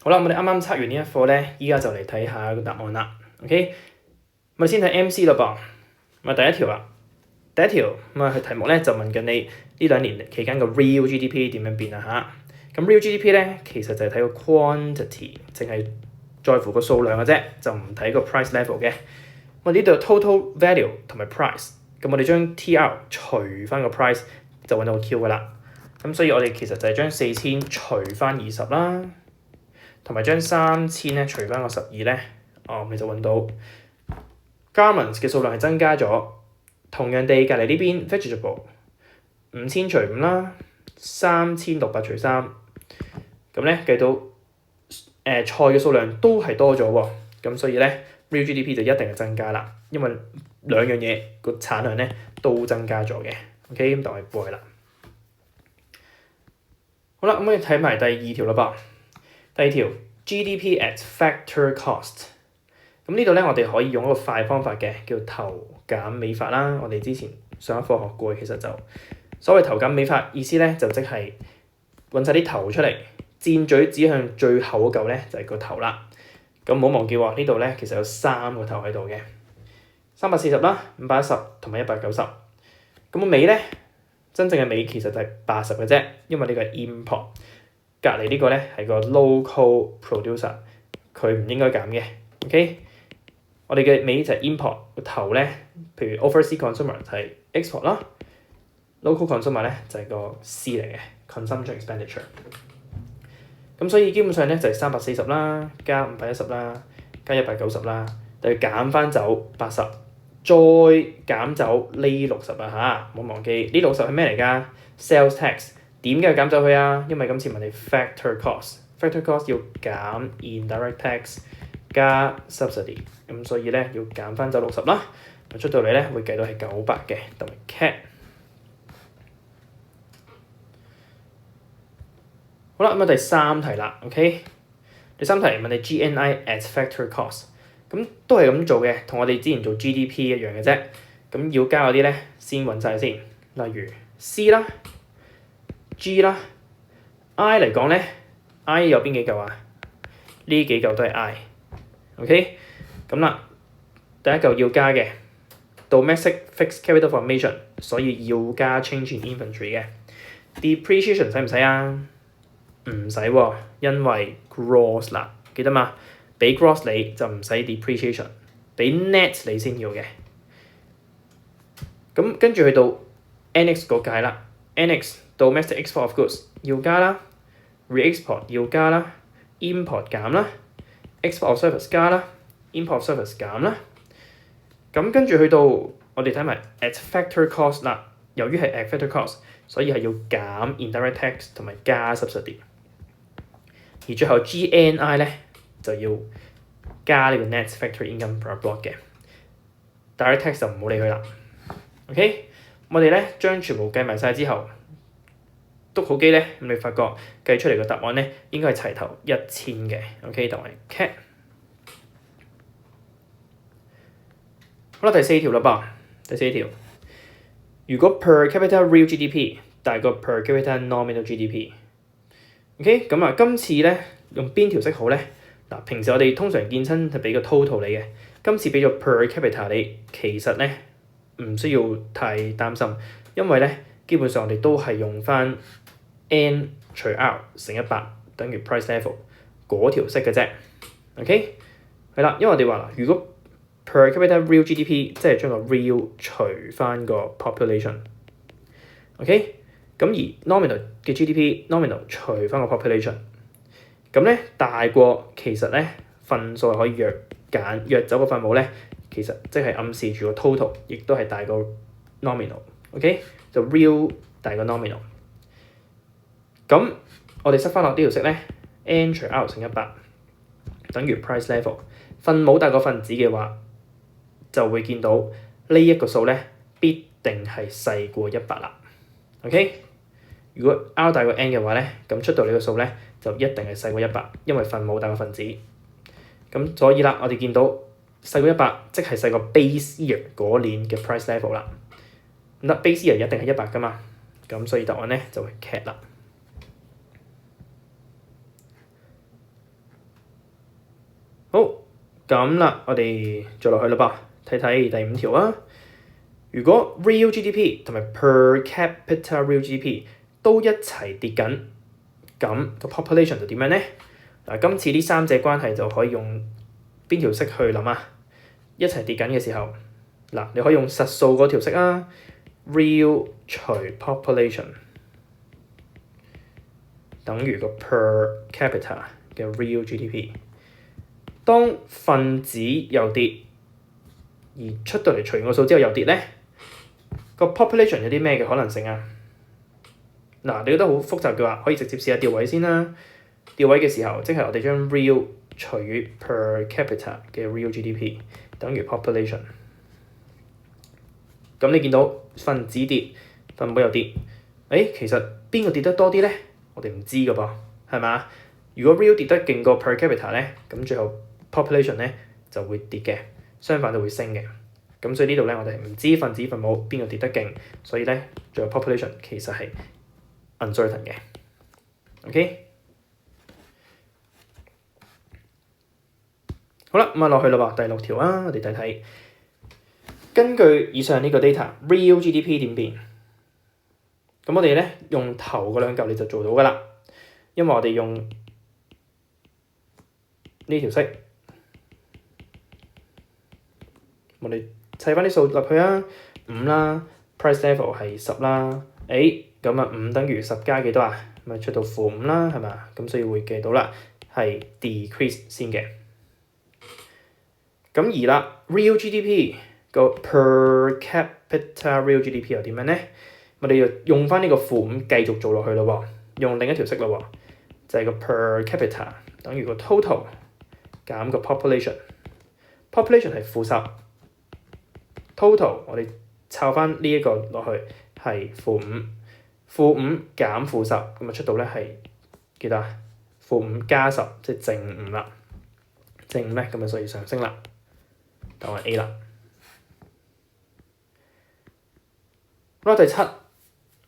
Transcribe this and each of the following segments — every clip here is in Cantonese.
好啦，我哋啱啱測完呢一課咧，依家就嚟睇下個答案啦。OK，我哋先睇 MC 啦噃。咁啊第一條啦，第一條咁啊，佢題目咧就問緊你呢2年期間個 real GDP 點樣變啊嚇。咁 real GDP 咧其實就係睇個 quantity，淨係在乎個數量嘅啫，就唔睇個 price level 嘅。咁啊呢度 total value 同埋 price，咁我哋將 TR 除翻個 price 就揾到個 Q 噶啦。咁所以我哋其實就係將4000除翻20啦。同埋將3000咧除翻個12咧，你就揾到 garments 嘅數量係增加咗。同樣地，隔離呢邊 vegetable 5000除5啦，3600除3，咁咧計到菜嘅數量都係多咗喎。咁所以咧 real GDP 就一定係增加啦，因為兩樣嘢個產量咧都增加咗嘅。OK， 咁就係過去啦。好啦，咁我哋睇埋第2條啦噃。第2條 GDP at factor cost， 咁呢度咧我哋可以用一個快方法嘅，叫頭減尾法啦。我哋之前上一課學過，其實就所謂頭減尾法意思咧，就即係揾晒啲頭出嚟，箭嘴指向最後嗰嚿咧就係個頭啦。咁唔好忘記喎，呢度咧其實有3個頭喺度嘅，340啦、510同埋190。咁個尾咧，真正嘅尾其實就係80嘅啫，因為呢個係 import。隔離呢個咧係個 local producer， 佢唔應該減嘅。OK， 我哋嘅尾就係 import， 個頭咧，譬如 overseas consumer 就係 export 啦 ，local consumer 咧就係個 C 嚟嘅 consumption expenditure。咁所以基本上咧就係340啦，加510啦，加190啦，就要減翻走80，再減走呢60啊嚇，唔好忘記呢60係咩嚟㗎 ？sales tax。點解要減走佢啊？因為今次問你 factor cost 要減 indirect tax 加 subsidy， 咁所以咧要減翻走60啦。出到嚟咧會計到係900嘅，同埋 cat。好啦，咁啊第3題啦 ，OK。第3題問你 GNI at factor cost， 咁都係咁做嘅，同我哋之前做 GDP 一樣嘅啫。咁要加嗰啲咧先揾晒先，例如 C 啦。G 啦 ，I 嚟講咧 ，I 有邊幾嚿啊？呢幾嚿都係 I，OK，咁啦，第一嚿要加嘅 domestic fixed capital formation， 所以要加 change in inventory 嘅 depreciation 使唔使啊？唔使喎，因為 gross 啦，記得嘛？俾 gross 你就唔使 depreciation， 俾 net 你先要嘅。咁跟住去到 annex 嗰界啦 ，annex domestic export of goods 要加啦 ，re-export 要加啦 ，import 減啦 ，export of service 加啦 ，import of service 減啦。咁跟住去到我哋睇埋 at factor cost 啦，由於係 at factor cost， 所以係要減 indirect tax 同埋加 subsidy。而最後 GNI 咧就要加呢個 net factory income per block 嘅 direct tax 就唔好理佢啦。OK， 我哋咧將全部計埋晒之後，篤好機咧，咁你發覺計出嚟嘅答案咧應該係齊頭1000嘅。OK， 同埋 cat。好啦，第4條啦噃，第4條，如果 per capita real GDP 大過 per capita nominal GDP。OK， 咁啊，今次咧用邊條式好咧？嗱，平時我哋通常見親係俾個 total 你嘅，今次俾咗 per capita 你，其實咧唔需要太擔心，因為咧基本上我哋都係用翻 N 除 R 乘100等於 price level 嗰條式嘅啫。OK， 係啦，因為我哋話啦，如果 per capita real GDP 即係將個 real 除翻個 population。OK， 咁而 nominal 嘅 GDP nominal 除翻個 population， 咁咧大過其實咧份數係可以約走個分母咧，其實即係暗示住個 total 亦都係大過 nominal。OK， 就 real 大過 nominal。咁我哋塞翻落呢條式咧 ，N 除 R 乘100等於 price level。分母大過分子嘅話，就會見到呢一個數咧必定係細過100啦。OK， 如果 R 大過 N 嘅話咧，咁出到呢個數咧就一定係細過100，因為分母大過分子。咁所以啦，我哋見到細過100，即係細過 base year 嗰年嘅 price level 啦。咁得 base year 一定係100噶嘛，咁所以答案咧就係 cat 啦。咁啦，我哋再落去啦噃，睇睇第5條啊。如果 real GDP 同埋 per capita real GDP 都一齊跌緊，咁個 population 就點樣呢？嗱，今次呢3者關係就可以用邊條式去諗啊？一齊跌緊嘅時候，嗱，你可以用實數嗰條式啊 ，real 除 population 等於個 per capita 嘅 real GDP。當分子又跌，而出到嚟除完個數之後又跌呢，個 population 有啲咩嘅可能性啊？嗱，你覺得好複雜嘅話，可以直接試下調位先啦。調位嘅時候，即係我哋將 real 除以 per capita 嘅 real GDP 等於 population。咁你見到分子跌，分母又跌，其實邊個跌得多啲呢？我哋唔知㗎噃，係嘛？如果 real 跌得勁過 per capita 呢，咁最後 population 呢就會跌嘅，相反就會升嘅。咁所以呢度呢，我哋唔知分子分母邊個跌得勁，所以呢，最後 population 其實係 uncertain 嘅。OK， 好啦，咁落去啦噃，第6條啊，我哋睇睇。根據以上呢個 data，real GDP 點變？咁我哋呢，用頭嗰2嚿你就做到㗎啦，因為我哋用呢條式。我哋砌翻啲數落去啊，5啦 ，price level 係10啦，咁啊5等於10加幾多啊？咪出到-5啦，係嘛？咁所以會記到啦，係 decrease 先嘅。咁而啦 ，real GDP 個 per capita real GDP 又點樣呢？我哋要用翻呢個-5繼續做落去咯喎，用另一條式咯喎，就係個 per capita 等於個 total 減個 population 係-10。total 我哋抄翻呢一個落去係-5減-10，咁啊出到咧係幾多啊？-5加10即係正5啦，正5咧咁啊所以上升啦，答案 A 啦。好啦，第7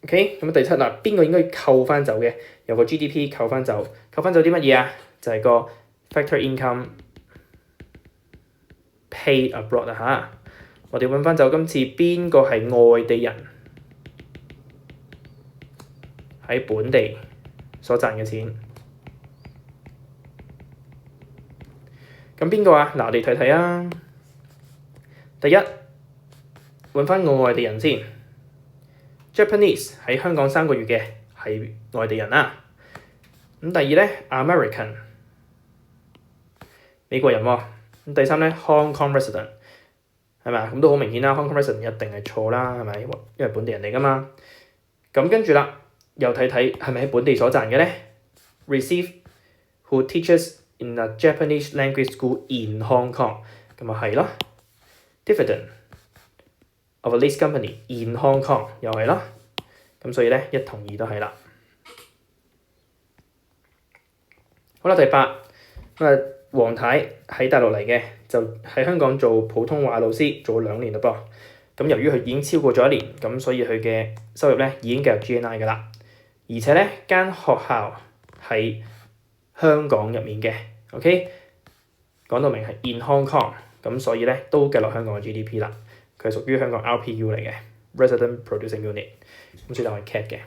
，OK， 咁第7啦，邊個應該扣翻走嘅？有個 GDP 扣翻走啲乜嘢啊？就係個 factor income paid abroad 啊嚇。我哋揾翻走今次邊個係外地人喺本地所賺嘅錢？咁邊個啊？嗱，我哋睇睇啊。第一，揾翻個外地人先。Japanese 喺香港3個月嘅係外地人啦。咁第二呢 American 美國人喎。咁第三呢 Hong Kong resident。係咪啊？咁都好明顯啦 ，Hong Kong resident 一定係錯啦，係咪？因為本地人嚟㗎嘛。咁跟住啦，又睇睇係咪喺本地所賺嘅呢？ Receive who teaches in a Japanese language school in Hong Kong， 咁啊係咯。Dividend of a leased company in Hong Kong 又係咯。咁所以呢，1同2都係啦。好啦，第8咁啊，黃太喺大陸嚟嘅，就喺香港做普通話老師，做咗2年嘞噃。咁由於佢已經超過咗1年，咁所以佢嘅收入呢已經計入 GNI 㗎啦。而且呢間學校喺香港入面嘅 ，OK， 講到明係 in Hong Kong， 咁所以呢都計落香港嘅 GDP 啦。佢係屬於香港 RPU 嚟嘅 Resident Producing Unit， 咁所以就係 CAD 嘅。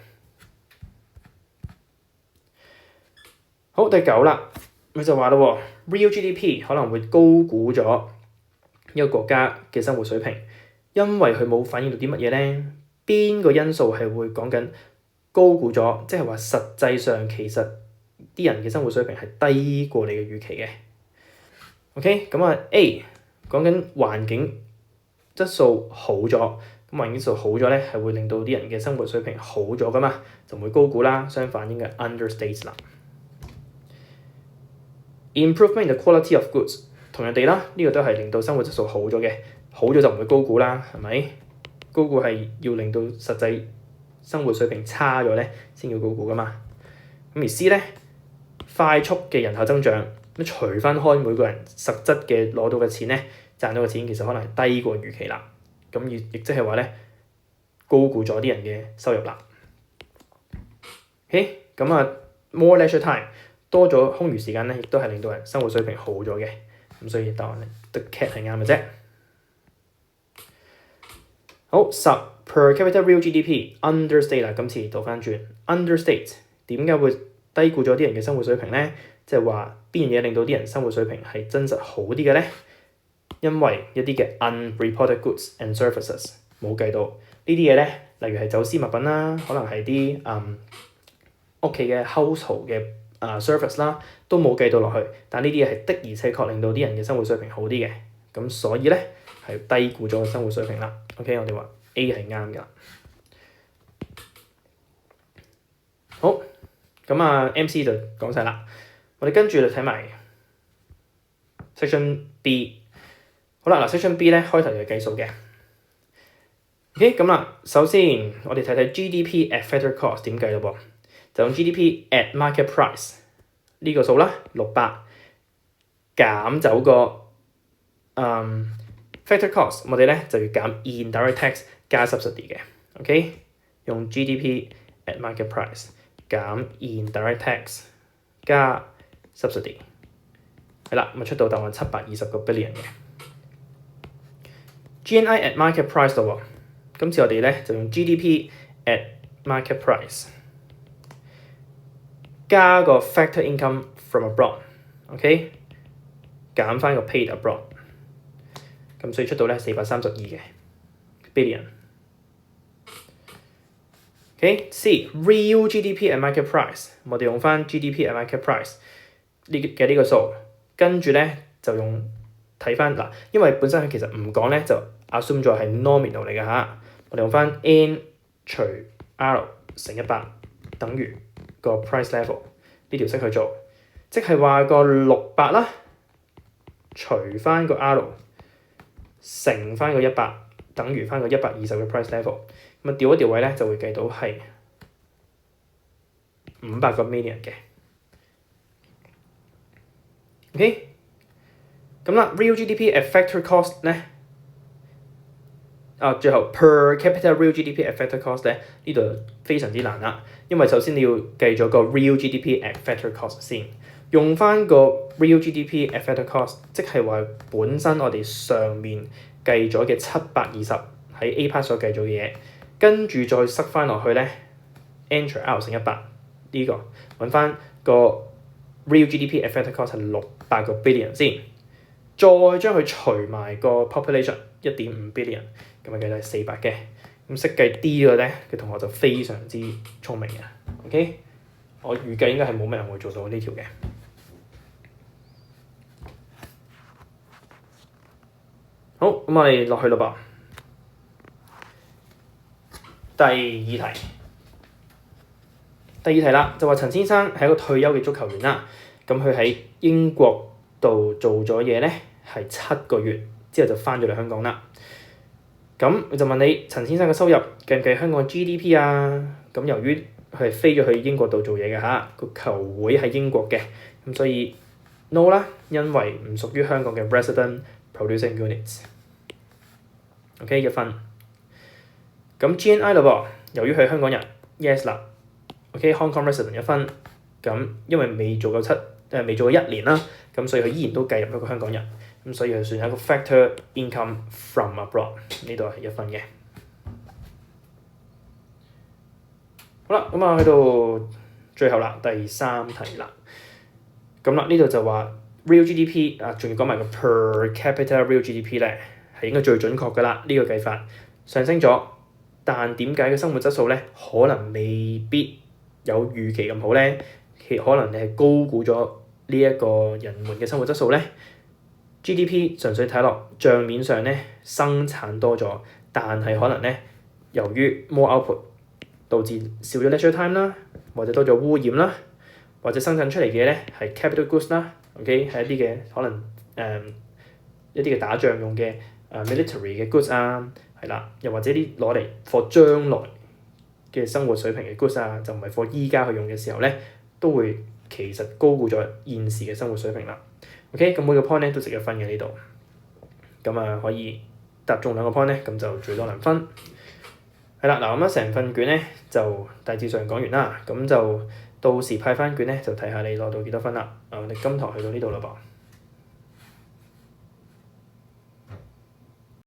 好，第9啦。佢就話咯，real GDP 可能會高估咗一個國家嘅生活水平，因為佢冇反映到啲乜嘢呢？邊個因素係會講緊高估咗？即係話實際上其實啲人嘅生活水平係低過你嘅預期嘅。OK， 咁啊 A 講緊環境質素好咗，咁環境質素好咗咧，係會令到啲人嘅生活水平好咗噶嘛，就唔會高估啦。相反應該 understate 啦。Improvement in the quality of goods， 同樣地啦，呢個都係令到生活質素好咗嘅，好咗就唔會高估啦，係咪？高估係要令到實際生活水平差咗咧，先要高估噶嘛。咁而 C 咧，快速嘅人口增長，咁除翻開每個人實質嘅攞到嘅錢咧，賺到嘅錢其實可能係低過預期啦。咁亦即係話咧，高估咗啲人嘅收入啦。OK， 咁啊 more leisure time。多咗空餘時間咧，亦都係令到人生活水平好咗嘅。咁所以答案得 cat 係啱嘅啫。好，10 per capita real GDP understate 啦，今次倒翻轉 understate 點解會低估咗啲人嘅生活水平咧？即係話邊樣嘢令到啲人生活水平係真實好啲嘅咧？因為一啲嘅 unreported goods and services 冇計到呢啲嘢咧，例如係走私物品啦，可能係啲屋企嘅 household 嘅service 啦，都冇計到落去。但呢啲嘢係的而且確令到啲人嘅生活水平好啲嘅，咁所以咧係低估咗個生活水平啦。OK， 我哋話 A 係啱㗎。好，咁MC 就講晒啦。我哋跟住就睇埋 section B。好啦，section B 咧開頭就係計數嘅。OK， 咁啦，首先我哋睇睇 GDP at factor cost 點計咯噃，就用 GDP at market price 呢個數啦，600減走個factor cost， 我哋咧就要減 indirect tax 加 subsidy 嘅。OK， 用 GDP at market price 減 indirect tax 加 subsidy， 係啦，咁出到答案720個 billion 嘅。GNI at market price 咯喎，今次我哋咧就用 GDP at market price 加個 factor income from abroad，OK， 減翻個 paid abroad， 咁所以出到咧432嘅 billion。OK，C real GDP at market price， 我哋用翻 GDP at market price 呢個數，跟住咧就用睇翻嗱，因為本身佢其實唔講咧就 assume 咗係 nominal 嚟㗎嚇，我哋用翻 N 除 R 乘100等於個 price level 呢條式去做，即係話個600啦，除翻個 R 乘翻個100等於翻個120嘅 price level， 咁調一調位咧就會計到係500個 million 嘅。OK， 咁啦 ，real GDP at factor cost 咧，最後 per capita real GDP at factor cost 咧，呢度非常之難啦，因為首先你要計咗個 real GDP at factor cost 先，用翻個 real GDP at factor cost， 即係話本身我哋上面計咗嘅720喺 A part 所計咗嘅嘢，跟住再塞翻落去咧 N 除 R 乘100呢個，揾翻個 real GDP at factor cost 係600個 billion 先，再將佢除埋個 population 1.5 billion， 咁啊計到係400嘅。咁識計 D 嘅咧嘅同學就非常之聰明嘅。OK， 我預計應該係冇咩人會做到呢條嘅。好，咁我哋落去咯噃。第二題啦，就話陳先生係一個退休嘅足球員啦，咁佢喺英國度做咗嘢咧，係7個月之後就翻咗嚟香港啦。咁就問你陳先生嘅收入計唔計香港 GDP 啊？咁由於佢係飛咗去英國度做嘢嘅嚇，個球會喺英國嘅，咁所以 no 啦，因為唔屬於香港嘅 resident producing units。OK， 1分。咁 GNI 咯噃，由於佢係香港人 yes 啦。OK，Hong Kong resident 1分。咁因為未做夠1年啦，咁所以佢依然都計入一個香港人。咁所以佢算係一個 factor income from abroad， 呢度係1分嘅。好啦，咁去到最後啦，第3題啦。咁啦，呢度就話 real GDP 仲要講埋個 per capita real GDP 咧，係應該最準確㗎啦。呢個計法上升咗，但點解嘅生活質素咧可能未必有預期咁好咧？可能你係高估咗呢一個人們嘅生活質素咧。GDP 純粹睇落帳面上咧生產多咗，但係可能咧由於 more output 導致少咗 leisure time 啦，或者多咗污染啦，或者生產出嚟嘅咧係 capital goods 啦 ，OK 係一啲嘅可能一啲嘅打仗用嘅military 嘅 goods 啊，係啦，又或者啲攞嚟 for 將來嘅生活水平嘅 goods 啊，就唔係 for 依家去用嘅時候咧，都會其實高估咗現時嘅生活水平啦。OK， 咁每個 point 咧都值1分嘅呢度，咁可以答中2個 point 咧，咁就最多2分。係啦，嗱咁成份卷咧就大致上講完啦，咁就到時派翻卷咧就睇下你攞到幾多分啦。我哋今堂去到呢度啦噃。